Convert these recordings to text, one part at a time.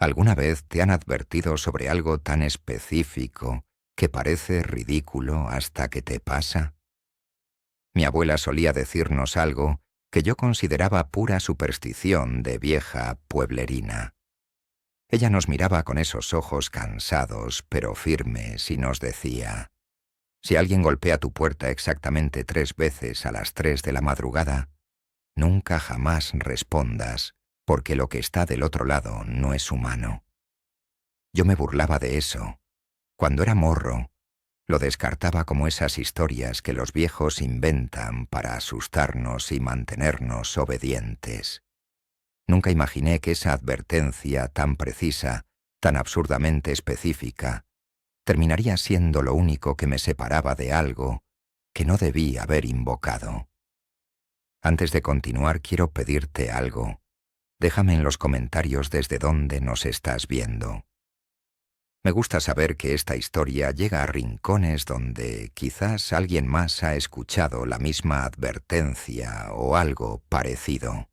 ¿Alguna vez te han advertido sobre algo tan específico que parece ridículo hasta que te pasa? Mi abuela solía decirnos algo que yo consideraba pura superstición de vieja pueblerina. Ella nos miraba con esos ojos cansados pero firmes y nos decía: si alguien golpea tu puerta exactamente 3 veces a las 3 de la madrugada, nunca jamás respondas, porque lo que está del otro lado no es humano. Yo me burlaba de eso. Cuando era morro, lo descartaba como esas historias que los viejos inventan para asustarnos y mantenernos obedientes. Nunca imaginé que esa advertencia tan precisa, tan absurdamente específica, terminaría siendo lo único que me separaba de algo que no debí haber invocado. Antes de continuar, quiero pedirte algo. Déjame en los comentarios desde dónde nos estás viendo. Me gusta saber que esta historia llega a rincones donde quizás alguien más ha escuchado la misma advertencia o algo parecido.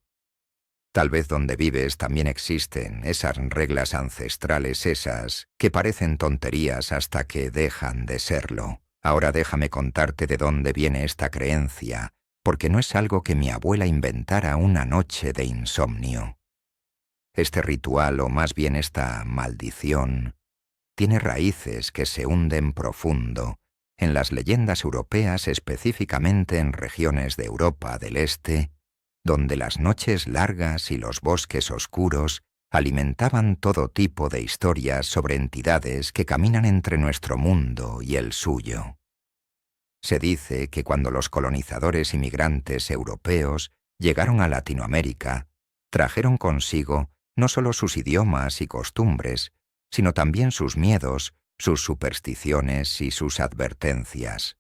Tal vez donde vives también existen esas reglas ancestrales, esas que parecen tonterías hasta que dejan de serlo. Ahora déjame contarte de dónde viene esta creencia, porque no es algo que mi abuela inventara una noche de insomnio. Este ritual, o más bien esta maldición, tiene raíces que se hunden profundo en las leyendas europeas, específicamente en regiones de Europa del Este, donde las noches largas y los bosques oscuros alimentaban todo tipo de historias sobre entidades que caminan entre nuestro mundo y el suyo. Se dice que cuando los colonizadores inmigrantes europeos llegaron a Latinoamérica, trajeron consigo no solo sus idiomas y costumbres, sino también sus miedos, sus supersticiones y sus advertencias.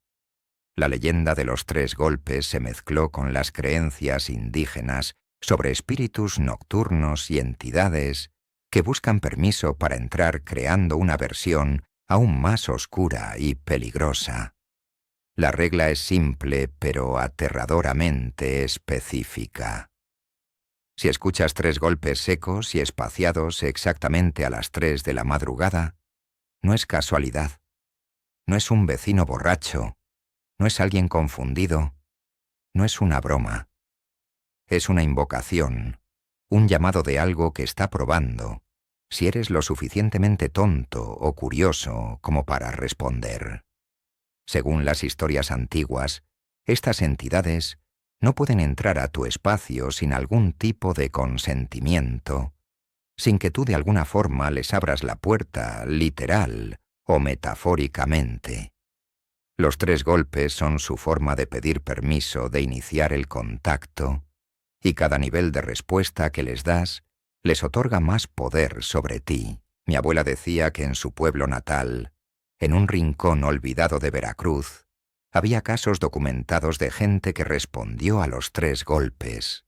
La leyenda de los 3 golpes se mezcló con las creencias indígenas sobre espíritus nocturnos y entidades que buscan permiso para entrar, creando una versión aún más oscura y peligrosa. La regla es simple pero aterradoramente específica. Si escuchas 3 golpes secos y espaciados exactamente a las 3 de la madrugada, no es casualidad, no es un vecino borracho, no es alguien confundido, no es una broma. Es una invocación, un llamado de algo que está probando, si eres lo suficientemente tonto o curioso como para responder. Según las historias antiguas, estas entidades no pueden entrar a tu espacio sin algún tipo de consentimiento, sin que tú de alguna forma les abras la puerta, literal o metafóricamente. Los 3 golpes son su forma de pedir permiso de iniciar el contacto, y cada nivel de respuesta que les das les otorga más poder sobre ti. Mi abuela decía que en su pueblo natal, en un rincón olvidado de Veracruz, había casos documentados de gente que respondió a los 3 golpes.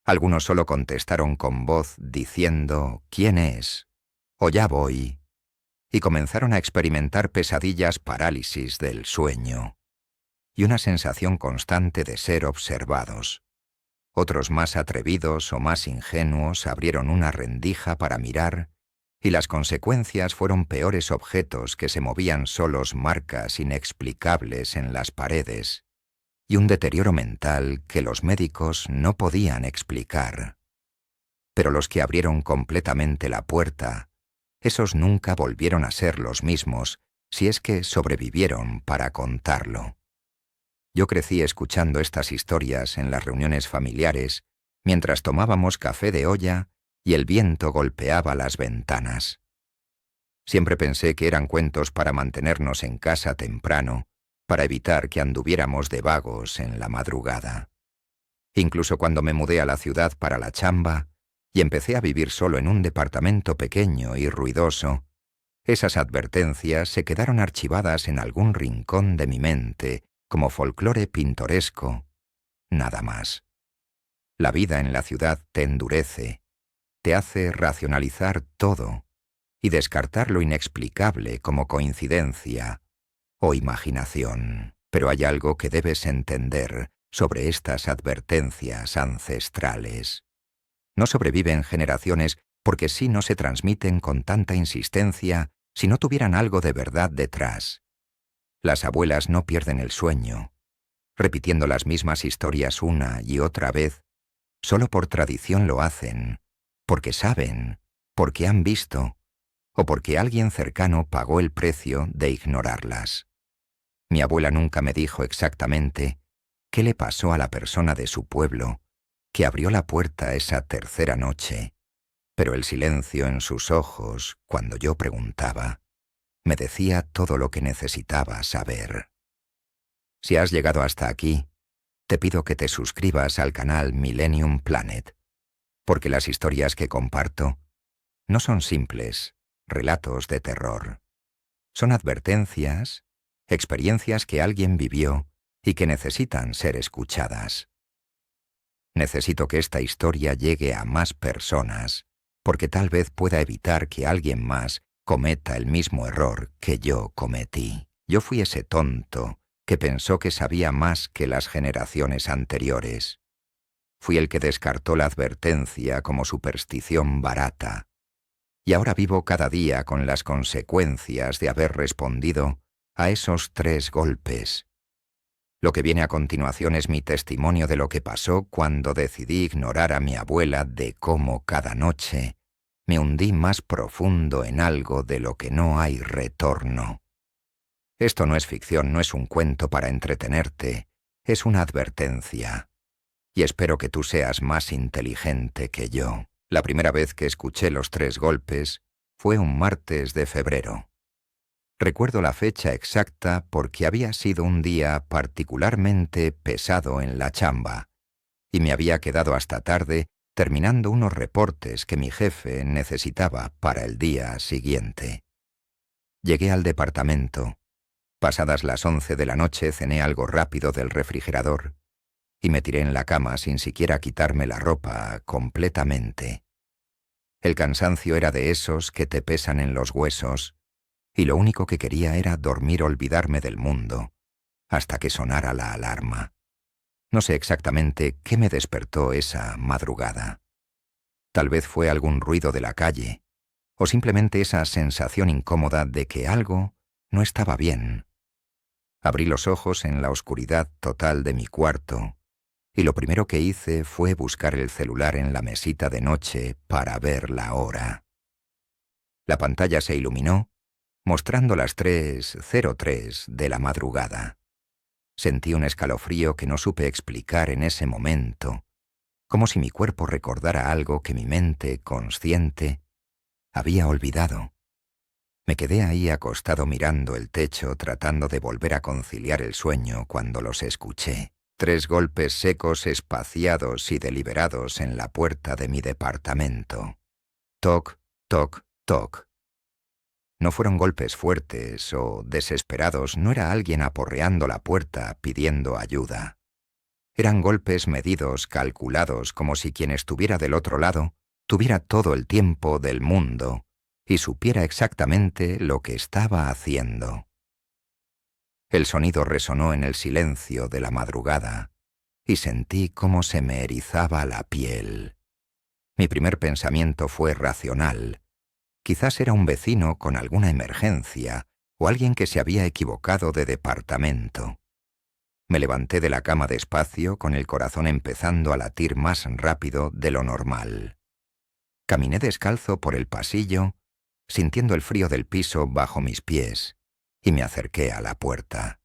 Algunos solo contestaron con voz diciendo «¿Quién es?», o «Ya voy», y comenzaron a experimentar pesadillas, parálisis del sueño y una sensación constante de ser observados. Otros más atrevidos o más ingenuos abrieron una rendija para mirar y las consecuencias fueron peores objetos que se movían solos, marcas inexplicables en las paredes y un deterioro mental que los médicos no podían explicar. Pero los que abrieron completamente la puerta, esos nunca volvieron a ser los mismos, si es que sobrevivieron para contarlo. Yo crecí escuchando estas historias en las reuniones familiares, mientras tomábamos café de olla y el viento golpeaba las ventanas. Siempre pensé que eran cuentos para mantenernos en casa temprano, para evitar que anduviéramos de vagos en la madrugada. Incluso cuando me mudé a la ciudad para la chamba, y empecé a vivir solo en un departamento pequeño y ruidoso, esas advertencias se quedaron archivadas en algún rincón de mi mente como folclore pintoresco, nada más. La vida en la ciudad te endurece, te hace racionalizar todo y descartar lo inexplicable como coincidencia o imaginación. Pero hay algo que debes entender sobre estas advertencias ancestrales. No sobreviven generaciones porque sí no se transmiten con tanta insistencia si no tuvieran algo de verdad detrás. Las abuelas no pierden el sueño, repitiendo las mismas historias una y otra vez. Solo por tradición lo hacen, porque saben, porque han visto, o porque alguien cercano pagó el precio de ignorarlas. Mi abuela nunca me dijo exactamente qué le pasó a la persona de su pueblo que abrió la puerta esa tercera noche, pero el silencio en sus ojos, cuando yo preguntaba, me decía todo lo que necesitaba saber. Si has llegado hasta aquí, te pido que te suscribas al canal Millennium Planet, porque las historias que comparto no son simples relatos de terror. Son advertencias, experiencias que alguien vivió y que necesitan ser escuchadas. Necesito que esta historia llegue a más personas, porque tal vez pueda evitar que alguien más cometa el mismo error que yo cometí. Yo fui ese tonto que pensó que sabía más que las generaciones anteriores. Fui el que descartó la advertencia como superstición barata. Y ahora vivo cada día con las consecuencias de haber respondido a esos 3 golpes. Lo que viene a continuación es mi testimonio de lo que pasó cuando decidí ignorar a mi abuela, de cómo cada noche me hundí más profundo en algo de lo que no hay retorno. Esto no es ficción, no es un cuento para entretenerte, es una advertencia. Y espero que tú seas más inteligente que yo. La primera vez que escuché los 3 golpes fue un martes de febrero. Recuerdo la fecha exacta porque había sido un día particularmente pesado en la chamba y me había quedado hasta tarde terminando unos reportes que mi jefe necesitaba para el día siguiente. Llegué al departamento. Pasadas las 11 de la noche cené algo rápido del refrigerador y me tiré en la cama sin siquiera quitarme la ropa completamente. El cansancio era de esos que te pesan en los huesos y lo único que quería era dormir, olvidarme del mundo, hasta que sonara la alarma. No sé exactamente qué me despertó esa madrugada. Tal vez fue algún ruido de la calle, o simplemente esa sensación incómoda de que algo no estaba bien. Abrí los ojos en la oscuridad total de mi cuarto, y lo primero que hice fue buscar el celular en la mesita de noche para ver la hora. La pantalla se iluminó, mostrando las 3:03 de la madrugada. Sentí un escalofrío que no supe explicar en ese momento, como si mi cuerpo recordara algo que mi mente, consciente, había olvidado. Me quedé ahí acostado mirando el techo, tratando de volver a conciliar el sueño cuando los escuché. 3 golpes secos, espaciados y deliberados en la puerta de mi departamento. Toc, toc, toc. No fueron golpes fuertes o desesperados, no era alguien aporreando la puerta pidiendo ayuda. Eran golpes medidos, calculados, como si quien estuviera del otro lado tuviera todo el tiempo del mundo y supiera exactamente lo que estaba haciendo. El sonido resonó en el silencio de la madrugada y sentí cómo se me erizaba la piel. Mi primer pensamiento fue racional. Quizás era un vecino con alguna emergencia o alguien que se había equivocado de departamento. Me levanté de la cama despacio, con el corazón empezando a latir más rápido de lo normal. Caminé descalzo por el pasillo, sintiendo el frío del piso bajo mis pies, y me acerqué a la puerta.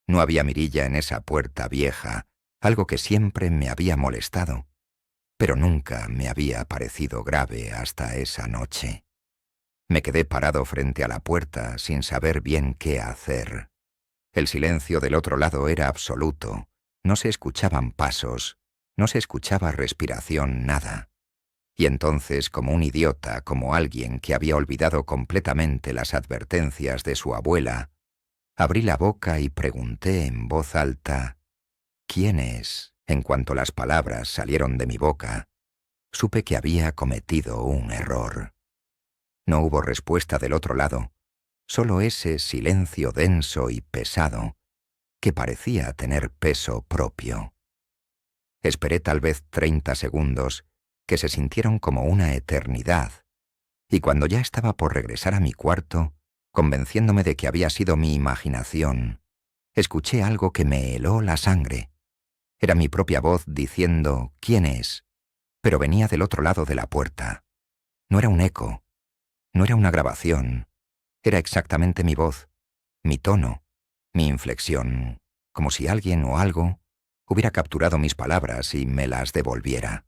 No había mirilla en esa puerta vieja, algo que siempre me había molestado, pero nunca me había parecido grave hasta esa noche. Me quedé parado frente a la puerta sin saber bien qué hacer. El silencio del otro lado era absoluto, no se escuchaban pasos, no se escuchaba respiración, nada. Y entonces, como un idiota, como alguien que había olvidado completamente las advertencias de su abuela, abrí la boca y pregunté en voz alta: ¿quién es? En cuanto las palabras salieron de mi boca, supe que había cometido un error. No hubo respuesta del otro lado, solo ese silencio denso y pesado que parecía tener peso propio. Esperé tal vez 30 segundos que se sintieron como una eternidad, y cuando ya estaba por regresar a mi cuarto, convenciéndome de que había sido mi imaginación, escuché algo que me heló la sangre. Era mi propia voz diciendo «¿Quién es?», pero venía del otro lado de la puerta. No era un eco, no era una grabación, era exactamente mi voz, mi tono, mi inflexión, como si alguien o algo hubiera capturado mis palabras y me las devolviera.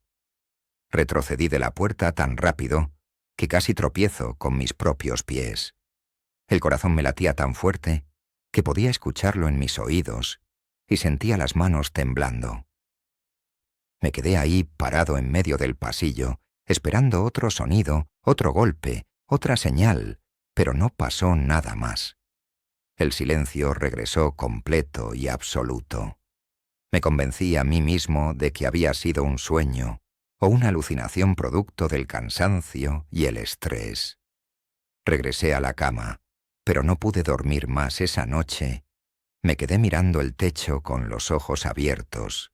Retrocedí de la puerta tan rápido que casi tropiezo con mis propios pies. El corazón me latía tan fuerte que podía escucharlo en mis oídos y sentía las manos temblando. Me quedé ahí parado en medio del pasillo, esperando otro sonido, otro golpe, otra señal, pero no pasó nada más. El silencio regresó completo y absoluto. Me convencí a mí mismo de que había sido un sueño o una alucinación producto del cansancio y el estrés. Regresé a la cama, pero no pude dormir más esa noche. Me quedé mirando el techo con los ojos abiertos,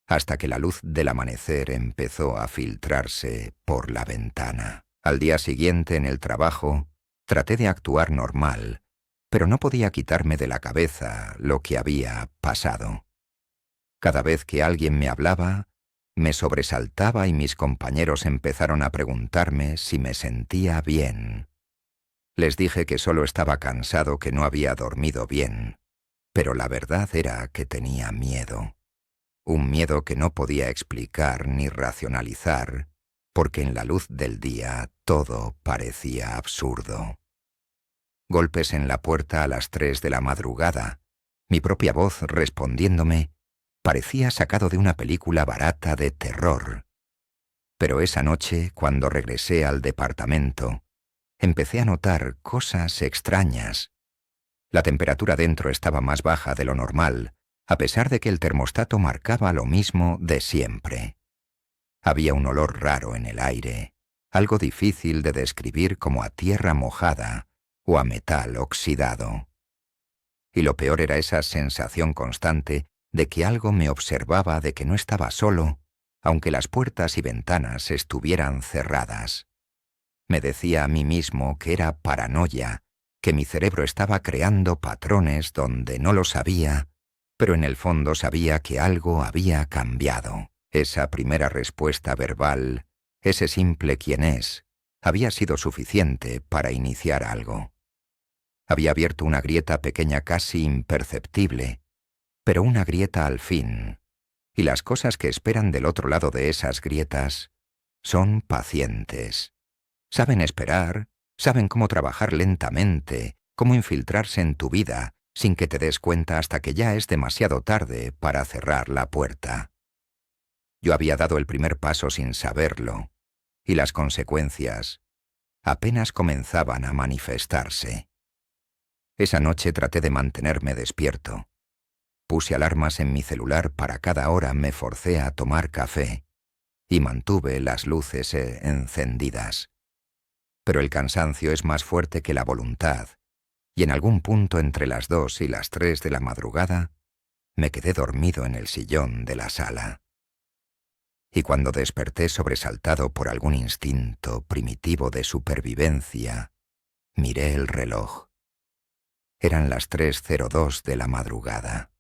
hasta que la luz del amanecer empezó a filtrarse por la ventana. Al día siguiente, en el trabajo, traté de actuar normal, pero no podía quitarme de la cabeza lo que había pasado. Cada vez que alguien me hablaba, me sobresaltaba y mis compañeros empezaron a preguntarme si me sentía bien. Les dije que solo estaba cansado, que no había dormido bien, pero la verdad era que tenía miedo. Un miedo que no podía explicar ni racionalizar, porque en la luz del día todo parecía absurdo. Golpes en la puerta a las 3 de la madrugada, mi propia voz respondiéndome, parecía sacado de una película barata de terror. Pero esa noche, cuando regresé al departamento, empecé a notar cosas extrañas. La temperatura dentro estaba más baja de lo normal, a pesar de que el termostato marcaba lo mismo de siempre. Había un olor raro en el aire, algo difícil de describir, como a tierra mojada o a metal oxidado. Y lo peor era esa sensación constante de que algo me observaba, de que no estaba solo, aunque las puertas y ventanas estuvieran cerradas. Me decía a mí mismo que era paranoia, que mi cerebro estaba creando patrones donde no lo sabía, pero en el fondo sabía que algo había cambiado. Esa primera respuesta verbal, ese simple «¿quién es?», había sido suficiente para iniciar algo. Había abierto una grieta pequeña, casi imperceptible, pero una grieta al fin, y las cosas que esperan del otro lado de esas grietas son pacientes. Saben esperar, saben cómo trabajar lentamente, cómo infiltrarse en tu vida sin que te des cuenta hasta que ya es demasiado tarde para cerrar la puerta. Yo había dado el primer paso sin saberlo, y las consecuencias apenas comenzaban a manifestarse. Esa noche traté de mantenerme despierto. Puse alarmas en mi celular para cada hora, me forcé a tomar café y mantuve las luces encendidas. Pero el cansancio es más fuerte que la voluntad, y en algún punto entre las 2 y las 3 de la madrugada me quedé dormido en el sillón de la sala. Y cuando desperté sobresaltado por algún instinto primitivo de supervivencia, miré el reloj. Eran las 3:02 de la madrugada.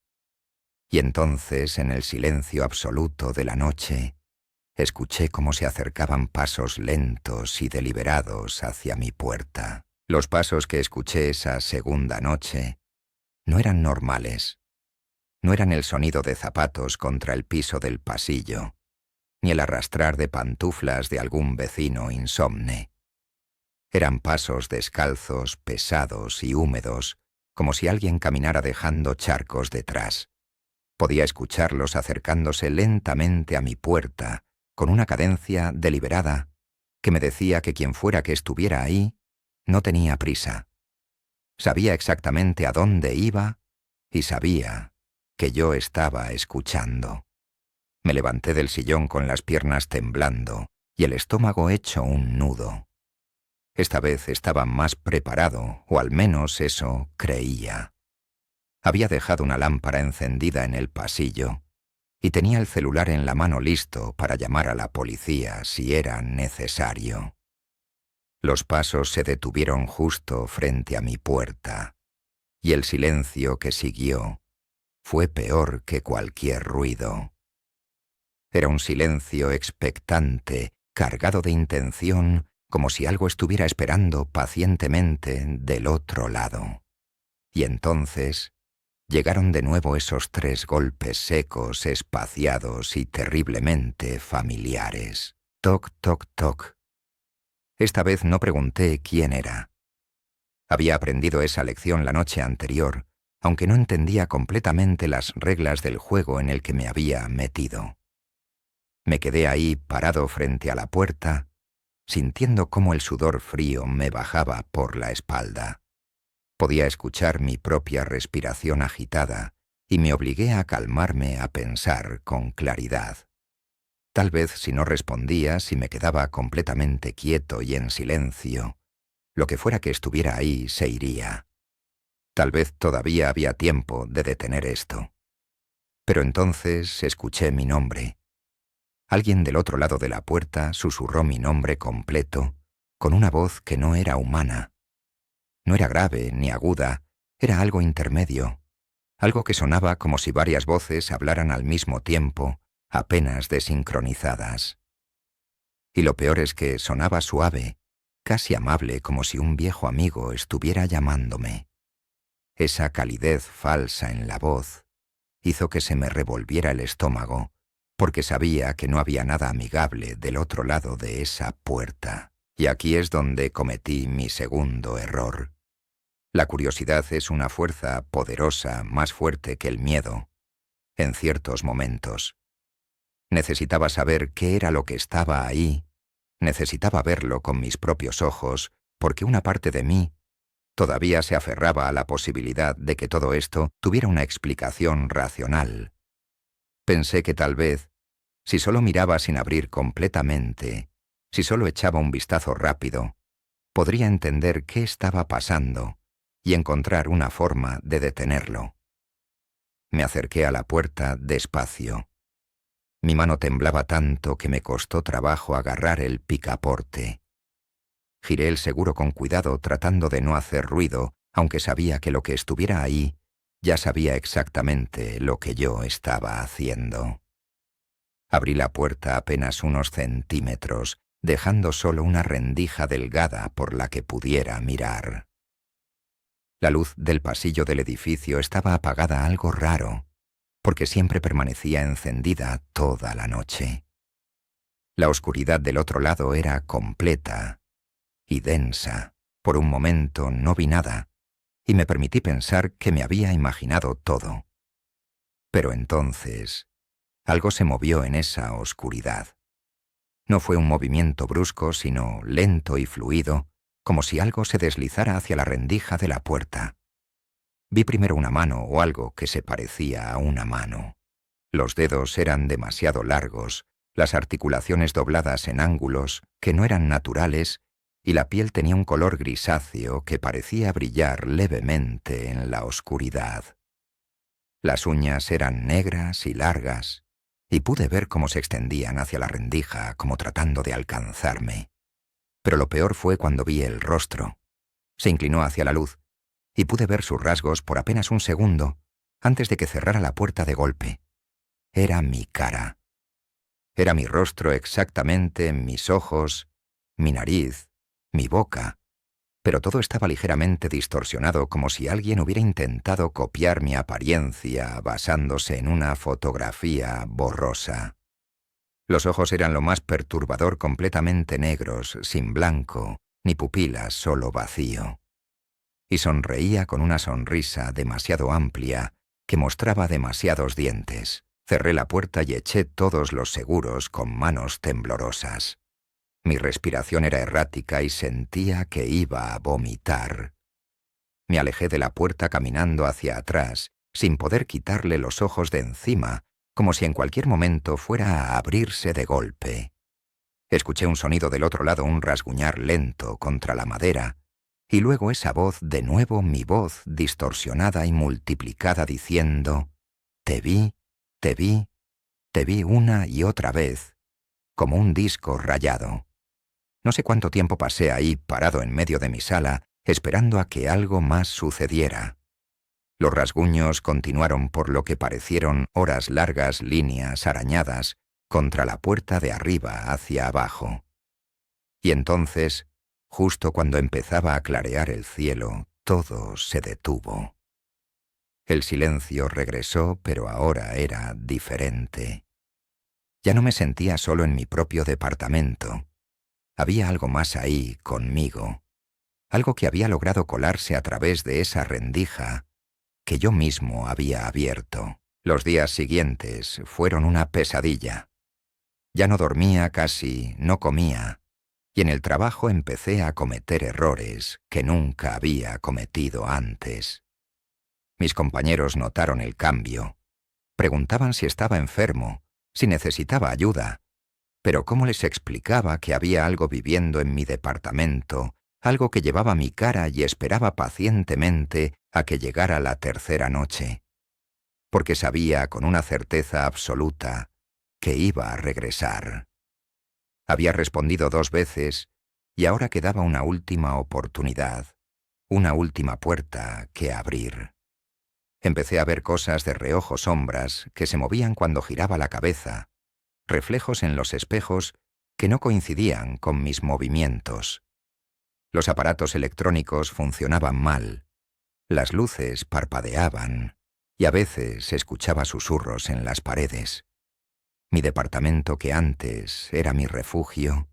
Y entonces, en el silencio absoluto de la noche, escuché cómo se acercaban pasos lentos y deliberados hacia mi puerta. Los pasos que escuché esa segunda noche no eran normales. No eran el sonido de zapatos contra el piso del pasillo, ni el arrastrar de pantuflas de algún vecino insomne. Eran pasos descalzos, pesados y húmedos, como si alguien caminara dejando charcos detrás. Podía escucharlos acercándose lentamente a mi puerta, con una cadencia deliberada que me decía que quien fuera que estuviera ahí no tenía prisa. Sabía exactamente a dónde iba y sabía que yo estaba escuchando. Me levanté del sillón con las piernas temblando y el estómago hecho un nudo. Esta vez estaba más preparado, o al menos eso creía. Había dejado una lámpara encendida en el pasillo, y tenía el celular en la mano listo para llamar a la policía si era necesario. Los pasos se detuvieron justo frente a mi puerta, y el silencio que siguió fue peor que cualquier ruido. Era un silencio expectante, cargado de intención, como si algo estuviera esperando pacientemente del otro lado. Y entonces llegaron de nuevo esos 3 golpes secos, espaciados y terriblemente familiares. Toc, toc, toc. Esta vez no pregunté quién era. Había aprendido esa lección la noche anterior, aunque no entendía completamente las reglas del juego en el que me había metido. Me quedé ahí parado frente a la puerta, sintiendo cómo el sudor frío me bajaba por la espalda. Podía escuchar mi propia respiración agitada y me obligué a calmarme, a pensar con claridad. Tal vez si no respondía, si me quedaba completamente quieto y en silencio, lo que fuera que estuviera ahí se iría. Tal vez todavía había tiempo de detener esto. Pero entonces escuché mi nombre. Alguien del otro lado de la puerta susurró mi nombre completo, con una voz que no era humana. No era grave ni aguda, era algo intermedio, algo que sonaba como si varias voces hablaran al mismo tiempo, apenas desincronizadas. Y lo peor es que sonaba suave, casi amable, como si un viejo amigo estuviera llamándome. Esa calidez falsa en la voz hizo que se me revolviera el estómago, porque sabía que no había nada amigable del otro lado de esa puerta. Y aquí es donde cometí mi segundo error. La curiosidad es una fuerza poderosa, más fuerte que el miedo, en ciertos momentos. Necesitaba saber qué era lo que estaba ahí, necesitaba verlo con mis propios ojos, porque una parte de mí todavía se aferraba a la posibilidad de que todo esto tuviera una explicación racional. Pensé que tal vez, si solo miraba sin abrir completamente, si solo echaba un vistazo rápido, podría entender qué estaba pasando y encontrar una forma de detenerlo. Me acerqué a la puerta despacio. Mi mano temblaba tanto que me costó trabajo agarrar el picaporte. Giré el seguro con cuidado tratando de no hacer ruido, aunque sabía que lo que estuviera ahí ya sabía exactamente lo que yo estaba haciendo. Abrí la puerta apenas unos centímetros, dejando solo una rendija delgada por la que pudiera mirar. La luz del pasillo del edificio estaba apagada algo raro, porque siempre permanecía encendida toda la noche. La oscuridad del otro lado era completa y densa. Por un momento no vi nada, y me permití pensar que me había imaginado todo. Pero entonces algo se movió en esa oscuridad. No fue un movimiento brusco, sino lento y fluido, como si algo se deslizara hacia la rendija de la puerta. Vi primero una mano o algo que se parecía a una mano. Los dedos eran demasiado largos, las articulaciones dobladas en ángulos que no eran naturales, y la piel tenía un color grisáceo que parecía brillar levemente en la oscuridad. Las uñas eran negras y largas, y pude ver cómo se extendían hacia la rendija como tratando de alcanzarme. Pero lo peor fue cuando vi el rostro. Se inclinó hacia la luz, y pude ver sus rasgos por apenas un segundo antes de que cerrara la puerta de golpe. Era mi cara. Era mi rostro exactamente, mis ojos, mi nariz, mi boca, pero todo estaba ligeramente distorsionado como si alguien hubiera intentado copiar mi apariencia basándose en una fotografía borrosa. Los ojos eran lo más perturbador, completamente negros, sin blanco, ni pupilas, solo vacío. Y sonreía con una sonrisa demasiado amplia que mostraba demasiados dientes. Cerré la puerta y eché todos los seguros con manos temblorosas. Mi respiración era errática y sentía que iba a vomitar. Me alejé de la puerta caminando hacia atrás, sin poder quitarle los ojos de encima, como si en cualquier momento fuera a abrirse de golpe. Escuché un sonido del otro lado, un rasguñar lento contra la madera, y luego esa voz, de nuevo mi voz distorsionada y multiplicada diciendo: «Te vi, Te vi una y otra vez, como un disco rayado. No sé cuánto tiempo pasé ahí parado en medio de mi sala, esperando a que algo más sucediera. Los rasguños continuaron por lo que parecieron horas largas líneas arañadas contra la puerta de arriba hacia abajo. Y entonces, justo cuando empezaba a clarear el cielo, todo se detuvo. El silencio regresó, pero ahora era diferente. Ya no me sentía solo en mi propio departamento. Había algo más ahí, conmigo. Algo que había logrado colarse a través de esa rendija que yo mismo había abierto. Los días siguientes fueron una pesadilla. Ya no dormía casi, no comía, y en el trabajo empecé a cometer errores que nunca había cometido antes. Mis compañeros notaron el cambio. Preguntaban si estaba enfermo, si necesitaba ayuda. Pero ¿cómo les explicaba que había algo viviendo en mi departamento, algo que llevaba mi cara y esperaba pacientemente a que llegara la tercera noche? Porque sabía con una certeza absoluta que iba a regresar. Había respondido 2 veces y ahora quedaba una última oportunidad, una última puerta que abrir. Empecé a ver cosas de reojo, sombras que se movían cuando giraba la cabeza, reflejos en los espejos que no coincidían con mis movimientos. Los aparatos electrónicos funcionaban mal, las luces parpadeaban y a veces escuchaba susurros en las paredes. Mi departamento, que antes era mi refugio,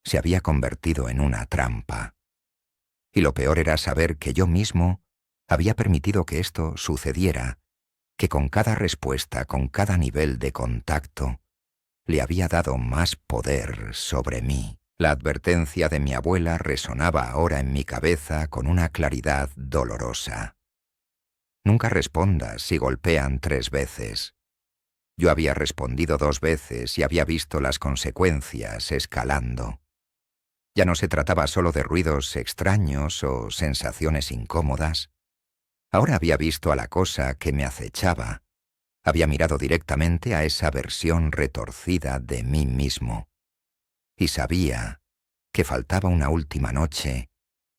se había convertido en una trampa. Y lo peor era saber que yo mismo había permitido que esto sucediera, que con cada respuesta, con cada nivel de contacto, le había dado más poder sobre mí. La advertencia de mi abuela resonaba ahora en mi cabeza con una claridad dolorosa. Nunca respondas si golpean 3 veces. Yo había respondido 2 veces y había visto las consecuencias escalando. Ya no se trataba solo de ruidos extraños o sensaciones incómodas. Ahora había visto a la cosa que me acechaba. Había mirado directamente a esa versión retorcida de mí mismo. Y sabía que faltaba una última noche,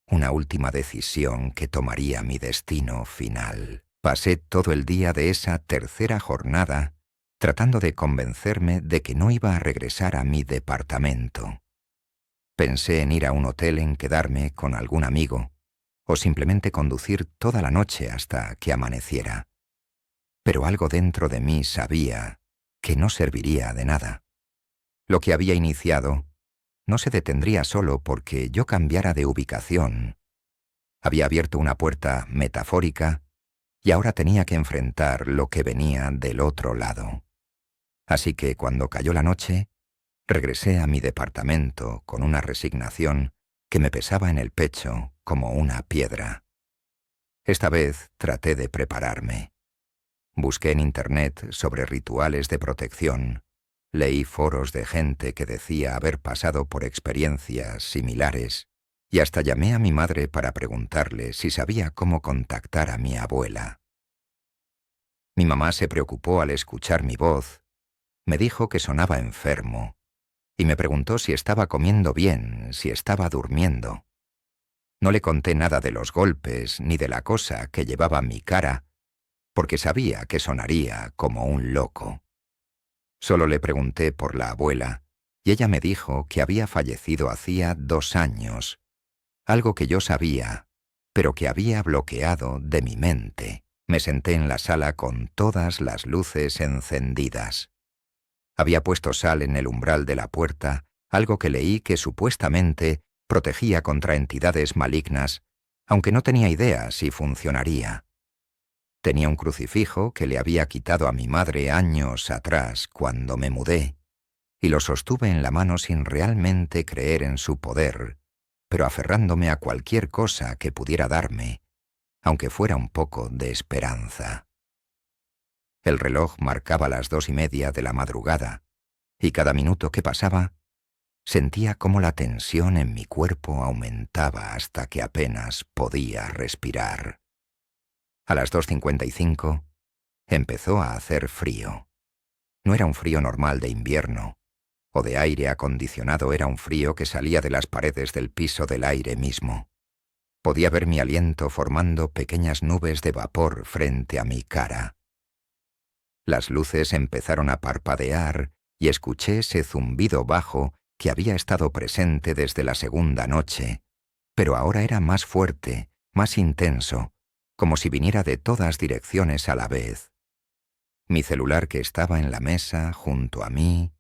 una última decisión que tomaría mi destino final. Pasé todo el día de esa tercera jornada tratando de convencerme de que no iba a regresar a mi departamento. Pensé en ir a un hotel, en quedarme con algún amigo, o simplemente conducir toda la noche hasta que amaneciera. Pero algo dentro de mí sabía que no serviría de nada. Lo que había iniciado no se detendría solo porque yo cambiara de ubicación. Había abierto una puerta metafórica y ahora tenía que enfrentar lo que venía del otro lado. Así que cuando cayó la noche, regresé a mi departamento con una resignación que me pesaba en el pecho como una piedra. Esta vez traté de prepararme. Busqué en Internet sobre rituales de protección, leí foros de gente que decía haber pasado por experiencias similares y hasta llamé a mi madre para preguntarle si sabía cómo contactar a mi abuela. Mi mamá se preocupó al escuchar mi voz. Me dijo que sonaba enfermo y me preguntó si estaba comiendo bien, si estaba durmiendo. No le conté nada de los golpes ni de la cosa que llevaba mi cara, porque sabía que sonaría como un loco. Solo le pregunté por la abuela y ella me dijo que había fallecido hacía 2 años, algo que yo sabía, pero que había bloqueado de mi mente. Me senté en la sala con todas las luces encendidas. Había puesto sal en el umbral de la puerta, algo que leí que supuestamente protegía contra entidades malignas, aunque no tenía idea si funcionaría. Tenía un crucifijo que le había quitado a mi madre años atrás cuando me mudé, y lo sostuve en la mano sin realmente creer en su poder, pero aferrándome a cualquier cosa que pudiera darme, aunque fuera un poco de esperanza. El reloj marcaba las 2:30 de la madrugada, y cada minuto que pasaba, sentía cómo la tensión en mi cuerpo aumentaba hasta que apenas podía respirar. A las 2:55 empezó a hacer frío. No era un frío normal de invierno, o de aire acondicionado, era un frío que salía de las paredes del piso del aire mismo. Podía ver mi aliento formando pequeñas nubes de vapor frente a mi cara. Las luces empezaron a parpadear y escuché ese zumbido bajo que había estado presente desde la segunda noche, pero ahora era más fuerte, más intenso, como si viniera de todas direcciones a la vez. Mi celular, que estaba en la mesa junto a mí,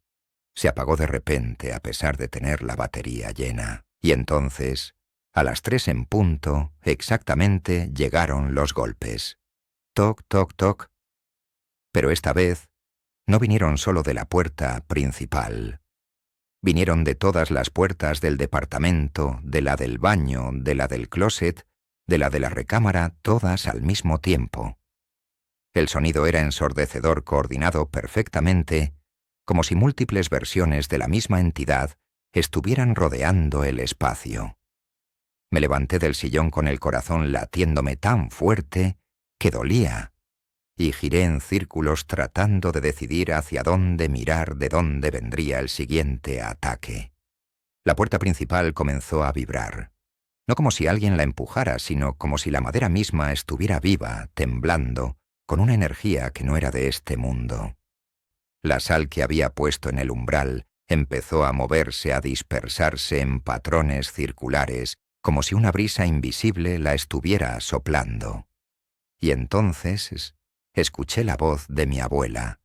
se apagó de repente a pesar de tener la batería llena. Y entonces, a las 3 en punto, exactamente, llegaron los golpes. Toc, toc, toc. Pero esta vez no vinieron solo de la puerta principal. Vinieron de todas las puertas del departamento, de la del baño, de la del closet, de la de la recámara, todas al mismo tiempo. El sonido era ensordecedor, coordinado perfectamente, como si múltiples versiones de la misma entidad estuvieran rodeando el espacio. Me levanté del sillón con el corazón latiéndome tan fuerte que dolía, y giré en círculos tratando de decidir hacia dónde mirar, de dónde vendría el siguiente ataque. La puerta principal comenzó a vibrar, no como si alguien la empujara, sino como si la madera misma estuviera viva, temblando, con una energía que no era de este mundo. La sal que había puesto en el umbral empezó a moverse, a dispersarse en patrones circulares, como si una brisa invisible la estuviera soplando. Y entonces escuché la voz de mi abuela.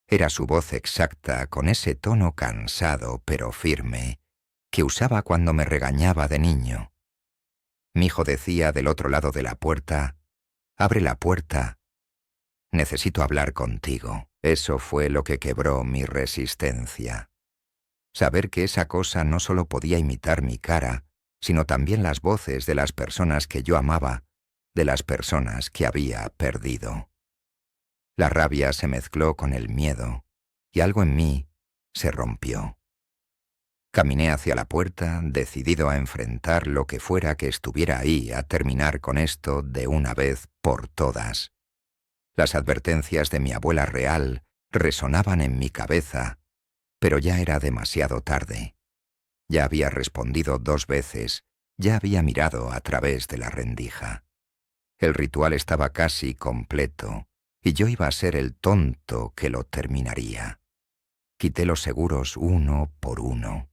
Era su voz exacta, con ese tono cansado pero firme, que usaba cuando me regañaba de niño. Mi hijo decía del otro lado de la puerta: «Abre la puerta. Necesito hablar contigo». Eso fue lo que quebró mi resistencia. Saber que esa cosa no solo podía imitar mi cara, sino también las voces de las personas que yo amaba, de las personas que había perdido. La rabia se mezcló con el miedo, y algo en mí se rompió. Caminé hacia la puerta, decidido a enfrentar lo que fuera que estuviera ahí, a terminar con esto de una vez por todas. Las advertencias de mi abuela real resonaban en mi cabeza, pero ya era demasiado tarde. Ya había respondido 2 veces, ya había mirado a través de la rendija. El ritual estaba casi completo, y yo iba a ser el tonto que lo terminaría. Quité los seguros uno por uno.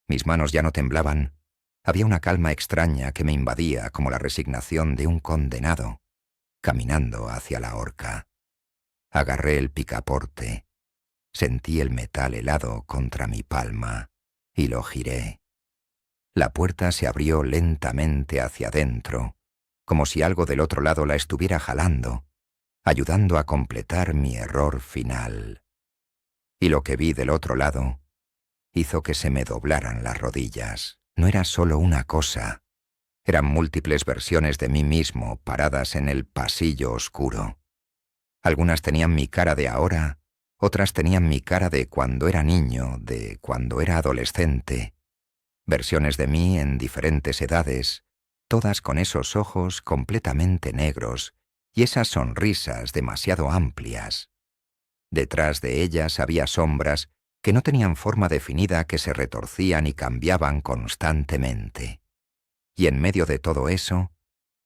Mis manos ya no temblaban. Había una calma extraña que me invadía, como la resignación de un condenado, caminando hacia la horca. Agarré el picaporte, sentí el metal helado contra mi palma y lo giré. La puerta se abrió lentamente hacia adentro, como si algo del otro lado la estuviera jalando, ayudando a completar mi error final. Y lo que vi del otro lado hizo que se me doblaran las rodillas. No era solo una cosa. Eran múltiples versiones de mí mismo paradas en el pasillo oscuro. Algunas tenían mi cara de ahora, otras tenían mi cara de cuando era niño, de cuando era adolescente. Versiones de mí en diferentes edades, todas con esos ojos completamente negros y esas sonrisas demasiado amplias. Detrás de ellas había sombras que no tenían forma definida, que se retorcían y cambiaban constantemente. Y en medio de todo eso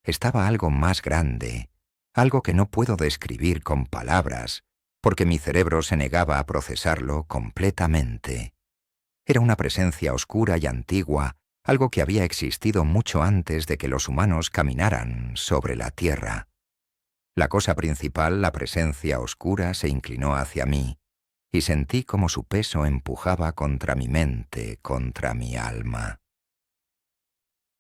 estaba algo más grande, algo que no puedo describir con palabras, porque mi cerebro se negaba a procesarlo completamente. Era una presencia oscura y antigua, algo que había existido mucho antes de que los humanos caminaran sobre la tierra. La cosa principal, la presencia oscura, se inclinó hacia mí, y sentí como su peso empujaba contra mi mente, contra mi alma.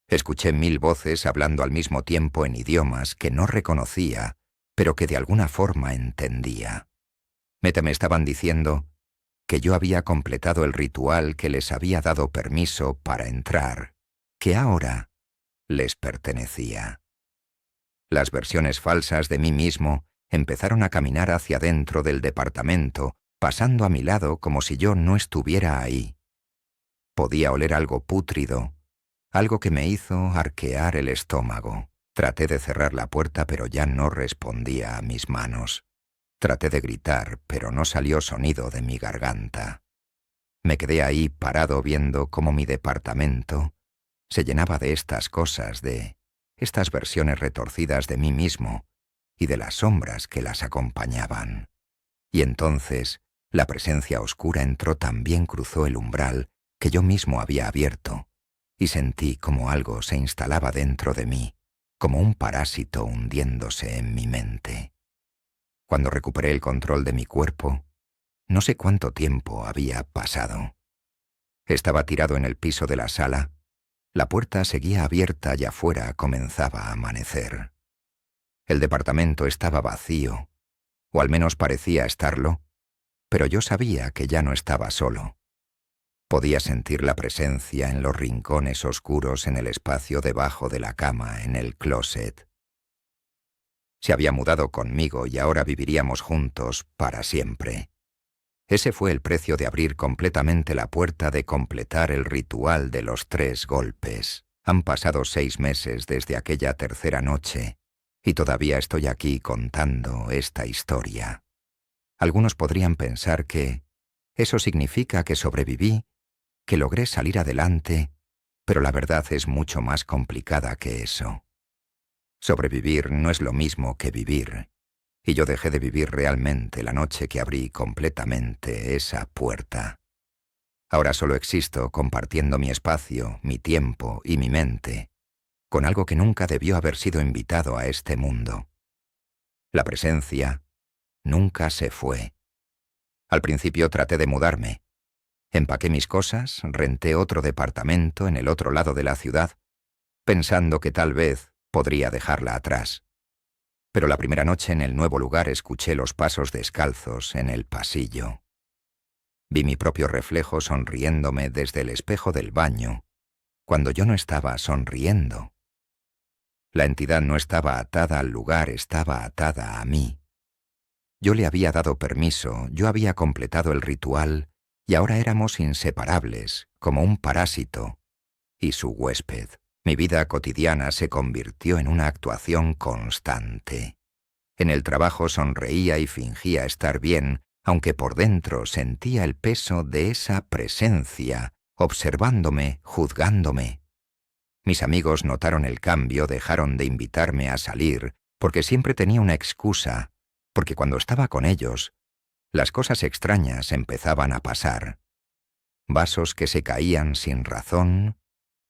Escuché 1000 voces hablando al mismo tiempo en idiomas que no reconocía, pero que de alguna forma entendía. Me estaban diciendo que yo había completado el ritual que les había dado permiso para entrar, que ahora les pertenecía. Las versiones falsas de mí mismo empezaron a caminar hacia dentro del departamento, pasando a mi lado como si yo no estuviera ahí. Podía oler algo pútrido, algo que me hizo arquear el estómago. Traté de cerrar la puerta, pero ya no respondía a mis manos. Traté de gritar, pero no salió sonido de mi garganta. Me quedé ahí parado viendo cómo mi departamento se llenaba de estas cosas, de estas versiones retorcidas de mí mismo y de las sombras que las acompañaban. Y entonces la presencia oscura entró, también cruzó el umbral que yo mismo había abierto, y sentí como algo se instalaba dentro de mí, como un parásito hundiéndose en mi mente. Cuando recuperé el control de mi cuerpo, no sé cuánto tiempo había pasado. Estaba tirado en el piso de la sala. La puerta seguía abierta y afuera comenzaba a amanecer. El departamento estaba vacío, o al menos parecía estarlo, pero yo sabía que ya no estaba solo. Podía sentir la presencia en los rincones oscuros, en el espacio debajo de la cama, en el closet. Se había mudado conmigo y ahora viviríamos juntos para siempre. Ese fue el precio de abrir completamente la puerta, de completar el ritual de los 3 golpes. Han pasado 6 meses desde aquella tercera noche y todavía estoy aquí contando esta historia. Algunos podrían pensar que eso significa que sobreviví, que logré salir adelante, pero la verdad es mucho más complicada que eso. Sobrevivir no es lo mismo que vivir, y yo dejé de vivir realmente la noche que abrí completamente esa puerta. Ahora solo existo compartiendo mi espacio, mi tiempo y mi mente con algo que nunca debió haber sido invitado a este mundo. La presencia nunca se fue. Al principio traté de mudarme. Empaqué mis cosas, renté otro departamento en el otro lado de la ciudad, pensando que tal vez podría dejarla atrás. Pero la primera noche en el nuevo lugar escuché los pasos descalzos en el pasillo. Vi mi propio reflejo sonriéndome desde el espejo del baño, cuando yo no estaba sonriendo. La entidad no estaba atada al lugar, estaba atada a mí. Yo le había dado permiso, yo había completado el ritual, y ahora éramos inseparables, como un parásito y su huésped. Mi vida cotidiana se convirtió en una actuación constante. En el trabajo sonreía y fingía estar bien, aunque por dentro sentía el peso de esa presencia, observándome, juzgándome. Mis amigos notaron el cambio, dejaron de invitarme a salir, porque siempre tenía una excusa, porque cuando estaba con ellos, las cosas extrañas empezaban a pasar. Vasos que se caían sin razón,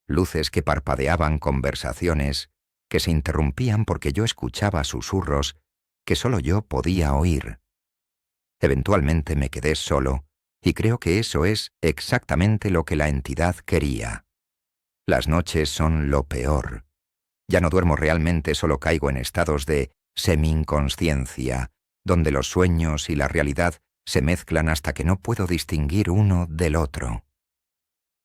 luces que parpadeaban, conversaciones que se interrumpían porque yo escuchaba susurros que solo yo podía oír. Eventualmente me quedé solo, y creo que eso es exactamente lo que la entidad quería. Las noches son lo peor. Ya no duermo realmente, solo caigo en estados de semi-inconsciencia, donde los sueños y la realidad se mezclan hasta que no puedo distinguir uno del otro.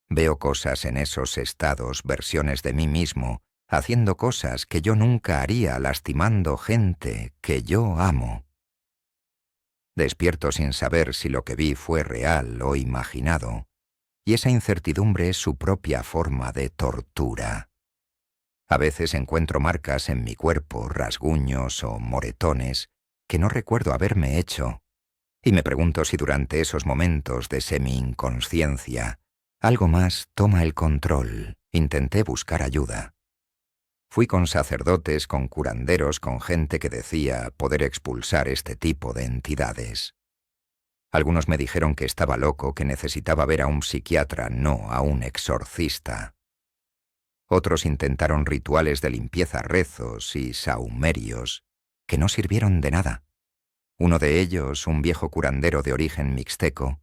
Veo cosas en esos estados, versiones de mí mismo, haciendo cosas que yo nunca haría, lastimando gente que yo amo. Despierto sin saber si lo que vi fue real o imaginado, y esa incertidumbre es su propia forma de tortura. A veces encuentro marcas en mi cuerpo, rasguños o moretones que no recuerdo haberme hecho, y me pregunto si durante esos momentos de semi-inconsciencia algo más toma el control. Intenté buscar ayuda. Fui con sacerdotes, con curanderos, con gente que decía poder expulsar este tipo de entidades. Algunos me dijeron que estaba loco, que necesitaba ver a un psiquiatra, no a un exorcista. Otros intentaron rituales de limpieza, rezos y sahumerios, que no sirvieron de nada. Uno de ellos, un viejo curandero de origen mixteco,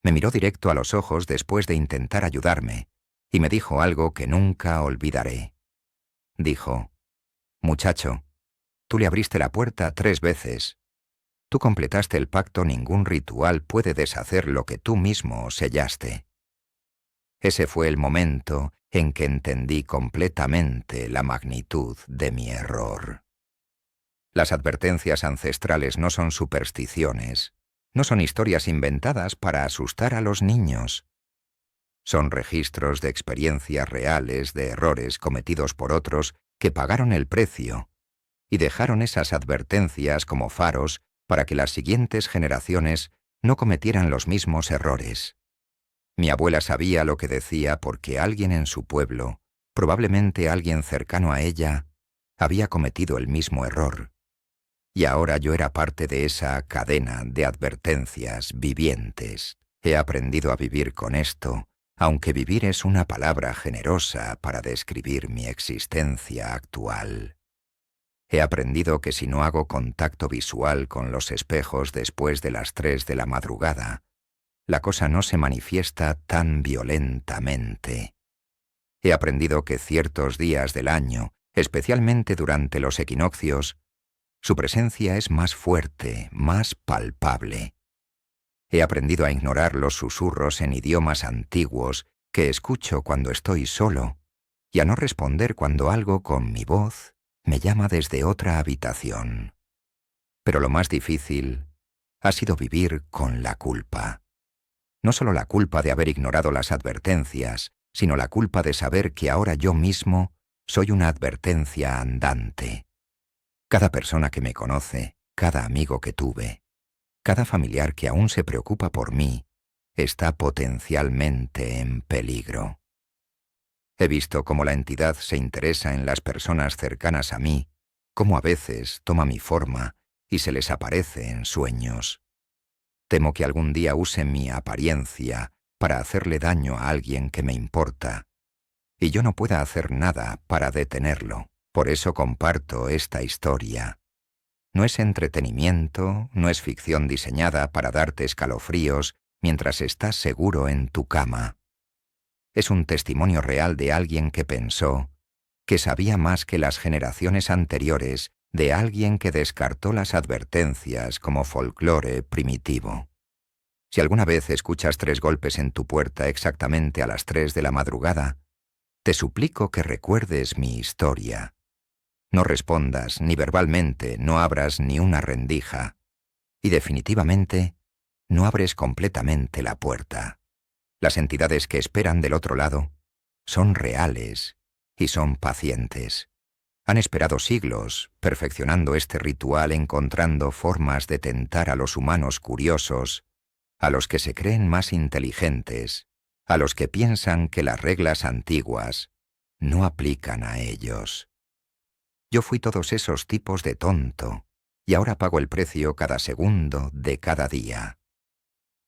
me miró directo a los ojos después de intentar ayudarme, y me dijo algo que nunca olvidaré. Dijo: «Muchacho, tú le abriste la puerta 3 veces. Tú completaste el pacto, ningún ritual puede deshacer lo que tú mismo sellaste». Ese fue el momento en que entendí completamente la magnitud de mi error. Las advertencias ancestrales no son supersticiones, no son historias inventadas para asustar a los niños. Son registros de experiencias reales, de errores cometidos por otros que pagaron el precio y dejaron esas advertencias como faros para que las siguientes generaciones no cometieran los mismos errores. Mi abuela sabía lo que decía porque alguien en su pueblo, probablemente alguien cercano a ella, había cometido el mismo error. Y ahora yo era parte de esa cadena de advertencias vivientes. He aprendido a vivir con esto, aunque vivir es una palabra generosa para describir mi existencia actual. He aprendido que si no hago contacto visual con los espejos después de las 3 de la madrugada, la cosa no se manifiesta tan violentamente. He aprendido que ciertos días del año, especialmente durante los equinoccios, su presencia es más fuerte, más palpable. He aprendido a ignorar los susurros en idiomas antiguos que escucho cuando estoy solo y a no responder cuando algo con mi voz me llama desde otra habitación. Pero lo más difícil ha sido vivir con la culpa. No solo la culpa de haber ignorado las advertencias, sino la culpa de saber que ahora yo mismo soy una advertencia andante. Cada persona que me conoce, cada amigo que tuve, cada familiar que aún se preocupa por mí, está potencialmente en peligro. He visto cómo la entidad se interesa en las personas cercanas a mí, cómo a veces toma mi forma y se les aparece en sueños. Temo que algún día use mi apariencia para hacerle daño a alguien que me importa, y yo no pueda hacer nada para detenerlo. Por eso comparto esta historia. No es entretenimiento, no es ficción diseñada para darte escalofríos mientras estás seguro en tu cama. Es un testimonio real de alguien que pensó, que sabía más que las generaciones anteriores, de alguien que descartó las advertencias como folclore primitivo. Si alguna vez escuchas 3 golpes en tu puerta exactamente a las 3 de la madrugada, te suplico que recuerdes mi historia. No respondas ni verbalmente, no abras ni una rendija. Y definitivamente, no abres completamente la puerta. Las entidades que esperan del otro lado son reales y son pacientes. Han esperado siglos, perfeccionando este ritual, encontrando formas de tentar a los humanos curiosos, a los que se creen más inteligentes, a los que piensan que las reglas antiguas no aplican a ellos. Yo fui todos esos tipos de tonto, y ahora pago el precio cada segundo de cada día.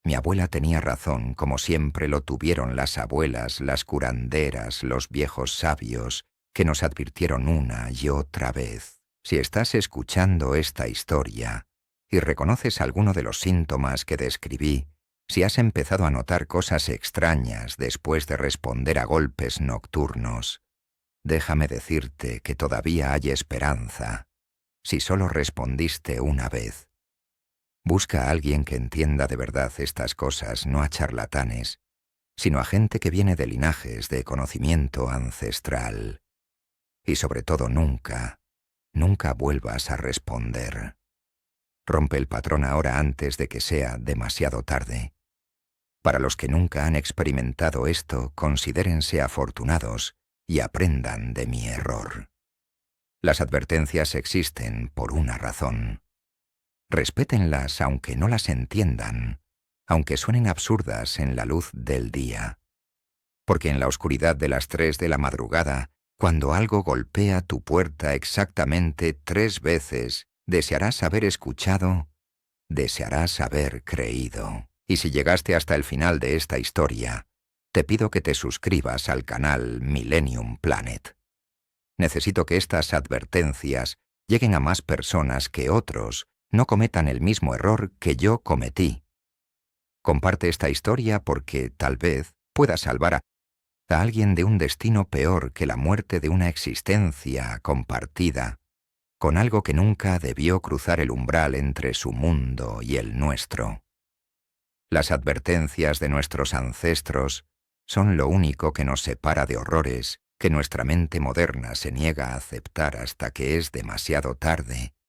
Mi abuela tenía razón, como siempre lo tuvieron las abuelas, las curanderas, los viejos sabios, que nos advirtieron una y otra vez. Si estás escuchando esta historia y reconoces alguno de los síntomas que describí, si has empezado a notar cosas extrañas después de responder a golpes nocturnos, déjame decirte que todavía hay esperanza, si solo respondiste una vez. Busca a alguien que entienda de verdad estas cosas, no a charlatanes, sino a gente que viene de linajes de conocimiento ancestral. Y sobre todo nunca vuelvas a responder. Rompe el patrón ahora antes de que sea demasiado tarde. Para los que nunca han experimentado esto, considérense afortunados y aprendan de mi error. Las advertencias existen por una razón. Respétenlas aunque no las entiendan, aunque suenen absurdas en la luz del día. Porque en la oscuridad de las 3 de la madrugada, cuando algo golpea tu puerta exactamente 3 veces, desearás haber escuchado, desearás haber creído. Y si llegaste hasta el final de esta historia, te pido que te suscribas al canal Millennium Planet. Necesito que estas advertencias lleguen a más personas, que otros no cometan el mismo error que yo cometí. Comparte esta historia porque tal vez pueda salvar a alguien de un destino peor que la muerte de una existencia compartida con algo que nunca debió cruzar el umbral entre su mundo y el nuestro. Las advertencias de nuestros ancestros son lo único que nos separa de horrores que nuestra mente moderna se niega a aceptar hasta que es demasiado tarde